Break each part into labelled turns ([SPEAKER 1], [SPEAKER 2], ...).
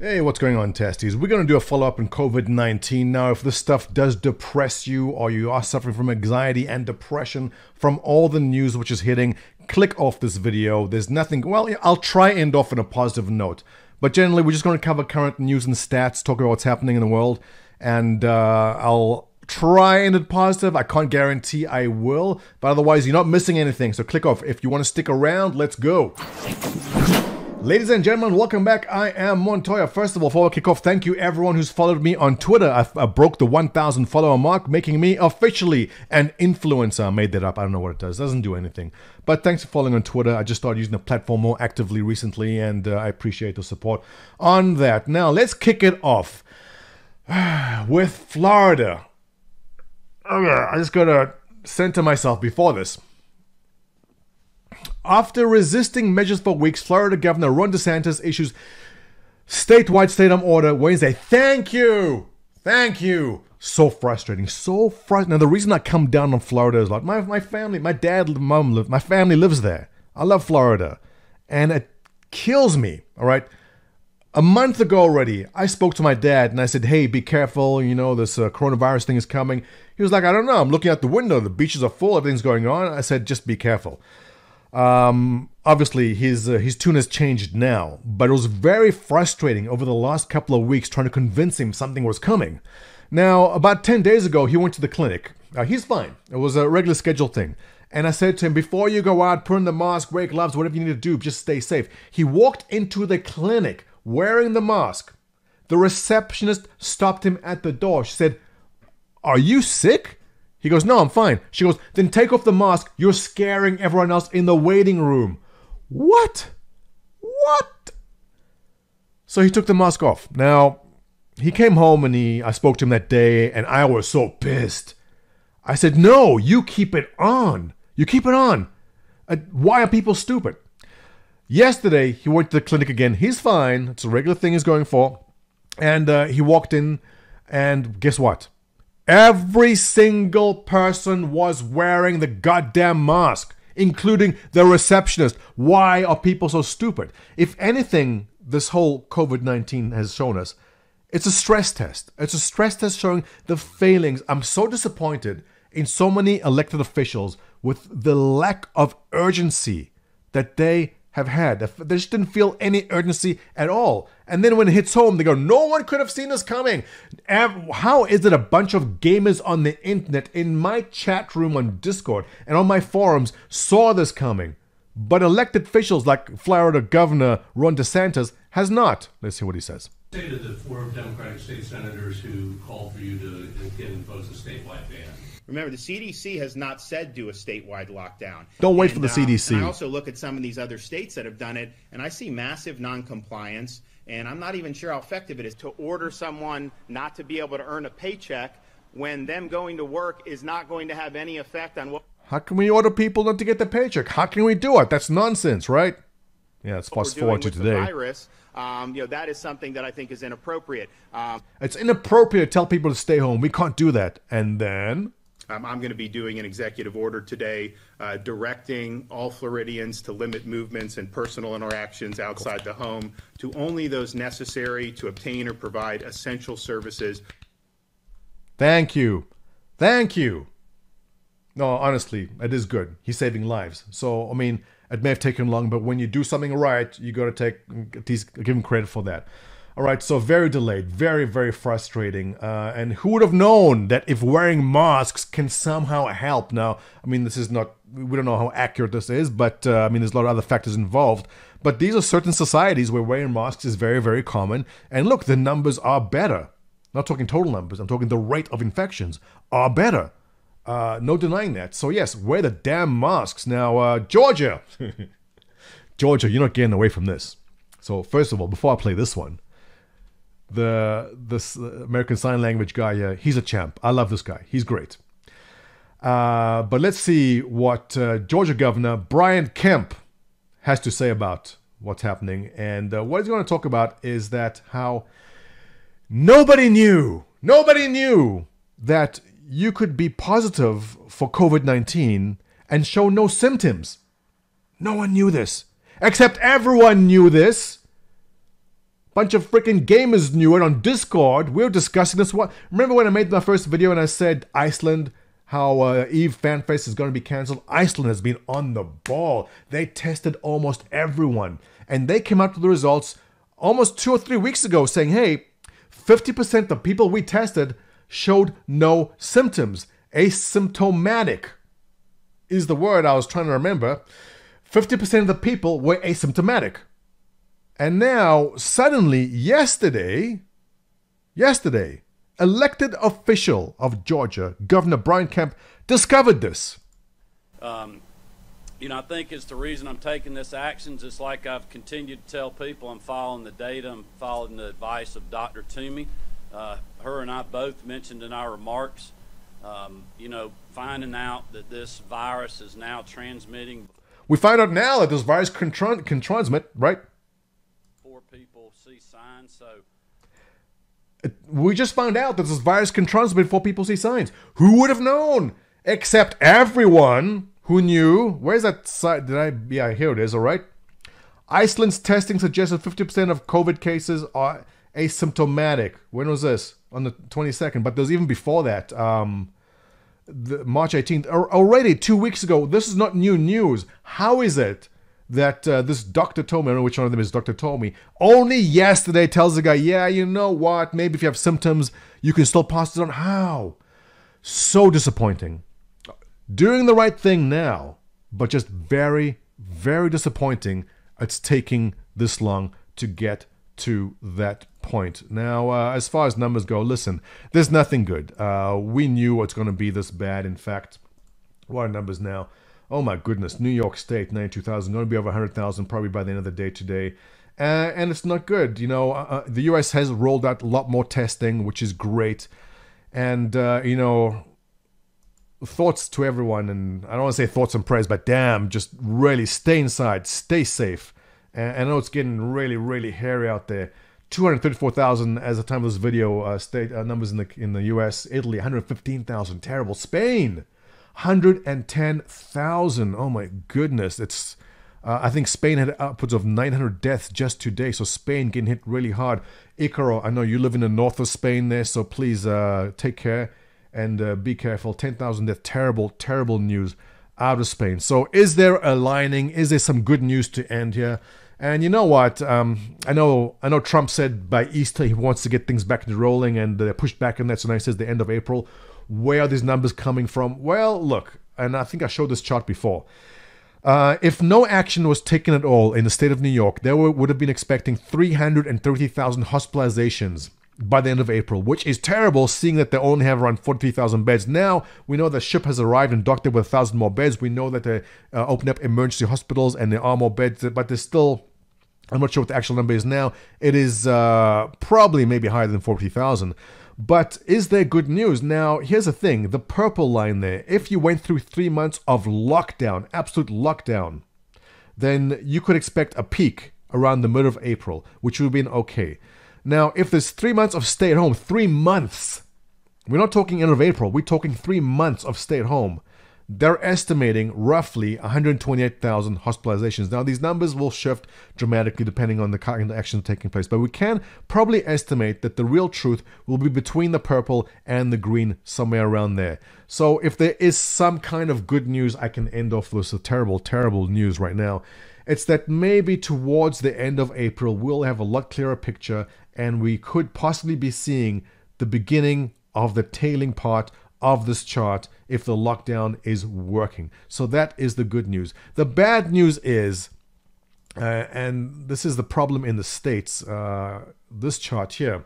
[SPEAKER 1] Hey, what's going on, testies? We're going to do a follow-up on COVID-19. Now, if this stuff does depress you or you are suffering from anxiety and depression from all the news which is hitting, click off this video. There's nothing... Well, I'll try and end off on a positive note. But generally, we're just going to cover current news and stats, talk about what's happening in the world, and I'll try and end positive. I can't guarantee I will, but otherwise, you're not missing anything. So click off. If you want to stick around, let's go. Ladies and gentlemen, welcome back. I am Montoya. First of all, before I kick off, thank you everyone who's followed me on Twitter. I broke the 1,000 follower mark, making me officially an influencer. I made that up. I don't know what it does. It doesn't do anything. But thanks for following on Twitter. I just started using the platform more actively recently, and I appreciate the support on that. Now, let's kick it off with Florida. Okay, I just got to center myself before this. After resisting measures for weeks, Florida Governor Ron DeSantis issues statewide stay-at-home order Wednesday. Thank you. Thank you. So frustrating. So frustrating. Now, the reason I come down on Florida is like my family, my dad, mom, my family lives there. I love Florida. And it kills me, all right? A month ago already, I spoke to my dad and I said, hey, be careful. You know, this coronavirus thing is coming. He was like, I don't know. I'm looking out the window. The beaches are full. Everything's going on. I said, just be careful. Obviously his tune has changed now, but it was very frustrating over the last couple of weeks trying to convince him something was coming. Now, about 10 days ago, he went to the clinic. He's fine. It was a regular scheduled thing. And I said to him, before you go out, put on the mask, wear gloves, whatever you need to do, just stay safe. He walked into the clinic wearing the mask. The receptionist stopped him at the door. She said, are you sick? He goes, no, I'm fine. She goes, then take off the mask. You're scaring everyone else in the waiting room. What? What? So he took the mask off. Now, he came home and I spoke to him that day and I was so pissed. I said, no, you keep it on. You keep it on. Why are people stupid? Yesterday, he went to the clinic again. He's fine. It's a regular thing he's going for. And he walked in and guess what? Every single person was wearing the goddamn mask, including the receptionist. Why are people so stupid? If anything, this whole COVID-19 has shown us, it's a stress test. It's a stress test showing the failings. I'm so disappointed in so many elected officials with the lack of urgency that they have had. They just didn't feel any urgency at all. And then when it hits home, they go, no one could have seen this coming. How is it a bunch of gamers on the internet in my chat room on Discord and on my forums saw this coming, but elected officials like Florida Governor Ron DeSantis has not? Let's see what he says.
[SPEAKER 2] Say to the four Democratic state senators who called for you to impose a statewide ban.
[SPEAKER 3] Remember, the CDC has not said do a statewide lockdown.
[SPEAKER 1] Don't wait for the CDC.
[SPEAKER 3] And I also look at some of these other states that have done it, and I see massive noncompliance, and I'm not even sure how effective it is to order someone not to be able to earn a paycheck when them going to work is not going to have any effect on what...
[SPEAKER 1] How can we order people not to get the paycheck? How can we do it? That's nonsense, right? Yeah, it's fast forward to today.
[SPEAKER 3] The virus, that is something that I think is inappropriate.
[SPEAKER 1] It's inappropriate to tell people to stay home. We can't do that. And then...
[SPEAKER 3] I'm going to be doing an executive order today directing all Floridians to limit movements and personal interactions outside the home to only those necessary to obtain or provide essential services.
[SPEAKER 1] Thank you. Thank you. No, honestly, it is good. He's saving lives. So, I mean, it may have taken long, but when you do something right, you got to give him credit for that. All right, so very delayed, very, very frustrating. And who would have known that if wearing masks can somehow help? Now, I mean, this is not, we don't know how accurate this is, but I mean, there's a lot of other factors involved. But these are certain societies where wearing masks is very, very common. And look, the numbers are better. I'm not talking total numbers, I'm talking the rate of infections are better. No denying that. So yes, wear the damn masks. Now, Georgia. Georgia, you're not getting away from this. So first of all, before I play this one, this American Sign Language guy, he's a champ. I love this guy. He's great. But let's see what Georgia Governor Brian Kemp has to say about what's happening. And what he's going to talk about is that how nobody knew that you could be positive for COVID-19 and show no symptoms. No one knew this. Except everyone knew this. Bunch of freaking gamers knew it on Discord. We were discussing this. Remember when I made my first video and I said Iceland, how Eve FanFest is going to be cancelled? Iceland has been on the ball. They tested almost everyone. And they came out with the results almost 2 or 3 weeks ago saying, hey, 50% of people we tested showed no symptoms. Asymptomatic is the word I was trying to remember. 50% of the people were asymptomatic. And now, suddenly, yesterday, elected official of Georgia, Governor Brian Kemp, discovered this.
[SPEAKER 4] I think it's the reason I'm taking this action. Just like I've continued to tell people, I'm following the data, I'm following the advice of Dr. Toomey. Her and I both mentioned in our remarks, finding out that this virus is now transmitting.
[SPEAKER 1] We find out now that this virus can transmit, right?
[SPEAKER 4] People see signs, so
[SPEAKER 1] we just found out that this virus can transmit before people see signs. Who would have known? Except everyone who knew. Where's that site? Yeah, here it is, all right. Iceland's testing suggested 50% of COVID cases are asymptomatic. When was this? On the 22nd, but there's even before that. March 18th. Already 2 weeks ago. This is not new news. How is it that this Dr. Toomey, I don't know which one of them is Dr. Toomey, only yesterday tells the guy, yeah, you know what, maybe if you have symptoms, you can still pass it on. How? So disappointing. Doing the right thing now, but just very, very disappointing. It's taking this long to get to that point. Now, as far as numbers go, listen, there's nothing good. We knew it's going to be this bad. In fact, what are numbers now? Oh my goodness, New York State, 92,000, going to be over 100,000 probably by the end of the day today. And it's not good. The US has rolled out a lot more testing, which is great. And, thoughts to everyone, and I don't want to say thoughts and prayers, but damn, just really stay inside, stay safe. And I know it's getting really, really hairy out there. 234,000 as the time of this video, state numbers in the US. Italy, 115,000, terrible. Spain, 110,000. Oh my goodness. It's I think Spain had upwards of 900 deaths just today. So Spain getting hit really hard. Icaro, I know you live in the north of Spain there, so please take care and be careful. 10,000 deaths. Terrible, terrible news out of Spain. So is there a lining? Is there some good news to end here? And you know what? I know Trump said by Easter he wants to get things back into rolling, and they're pushed back on that. So now he says the end of April. Where are these numbers coming from? Well, look, and I think I showed this chart before. If no action was taken at all in the state of New York, there would have been expecting 330,000 hospitalizations by the end of April, which is terrible, seeing that they only have around 43,000 beds. Now, we know the ship has arrived and docked with 1,000 more beds. We know that they opened up emergency hospitals and there are more beds, but there's still, I'm not sure what the actual number is now. It is probably maybe higher than 40,000. But is there good news? Now, here's the thing. The purple line there, if you went through 3 months of lockdown, absolute lockdown, then you could expect a peak around the middle of April, which would have been okay. Now, if there's 3 months of stay at home, 3 months, we're not talking end of April, we're talking 3 months of stay at home, they're estimating roughly 128,000 hospitalizations. Now, these numbers will shift dramatically depending on the kind of action taking place, but we can probably estimate that the real truth will be between the purple and the green, somewhere around there. So if there is some kind of good news, I can end off with a terrible, terrible news right now. It's that maybe towards the end of April, we'll have a lot clearer picture, and we could possibly be seeing the beginning of the tailing part of this chart if the lockdown is working. So that is the good news. The bad news is, and this is the problem in the states, this chart here,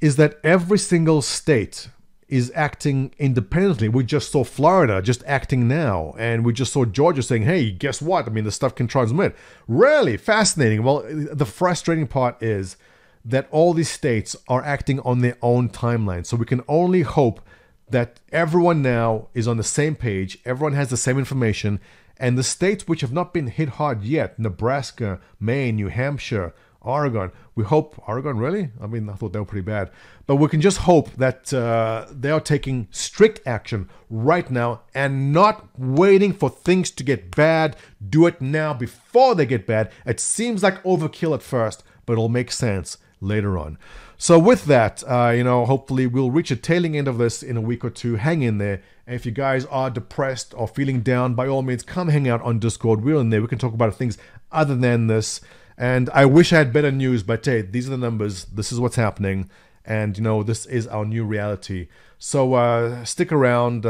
[SPEAKER 1] is that every single state is acting independently. We just saw Florida just acting now, and we just saw Georgia saying, hey, guess what? I mean, the stuff can transmit. Really fascinating. Well, the frustrating part is that all these states are acting on their own timeline. So we can only hope that everyone now is on the same page, everyone has the same information, and the states which have not been hit hard yet, Nebraska, Maine, New Hampshire, Oregon, we hope, Oregon, really? I mean, I thought they were pretty bad. But we can just hope that they are taking strict action right now and not waiting for things to get bad. Do it now before they get bad. It seems like overkill at first, but it'll make sense later on. So with that, hopefully we'll reach a tailing end of this in a week or two. Hang in there. And if you guys are depressed or feeling down, by all means, come hang out on Discord. We're in there. We can talk about things other than this. And I wish I had better news, but hey, these are the numbers. This is what's happening. And, this is our new reality. So stick around,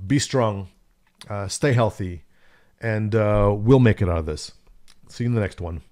[SPEAKER 1] be strong, stay healthy, and we'll make it out of this. See you in the next one.